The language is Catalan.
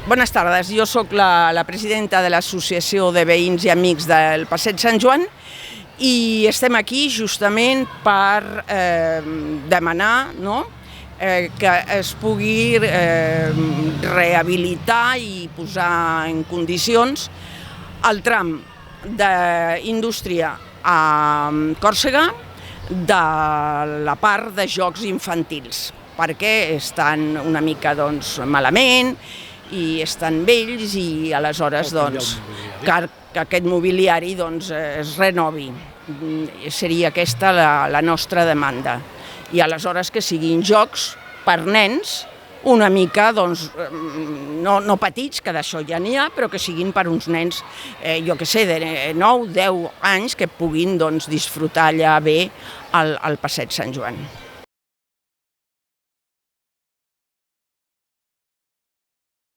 Bones tardes, jo sóc la presidenta de l'Associació de Veïns i Amics del Passeig Sant Joan i estem aquí justament per demanar que es pugui rehabilitar i posar en condicions el tram d'indústria a Còrsega de la part de jocs infantils, perquè estan una mica malament i estan vells i aleshores que aquest mobiliari es renovi. Seria aquesta la nostra demanda. I aleshores que siguin jocs per nens una mica, no petits, que d'això ja n'hi ha, però que siguin per uns nens, jo què sé, de 9, 10 anys, que puguin disfrutar allà bé al Passeig Sant Joan.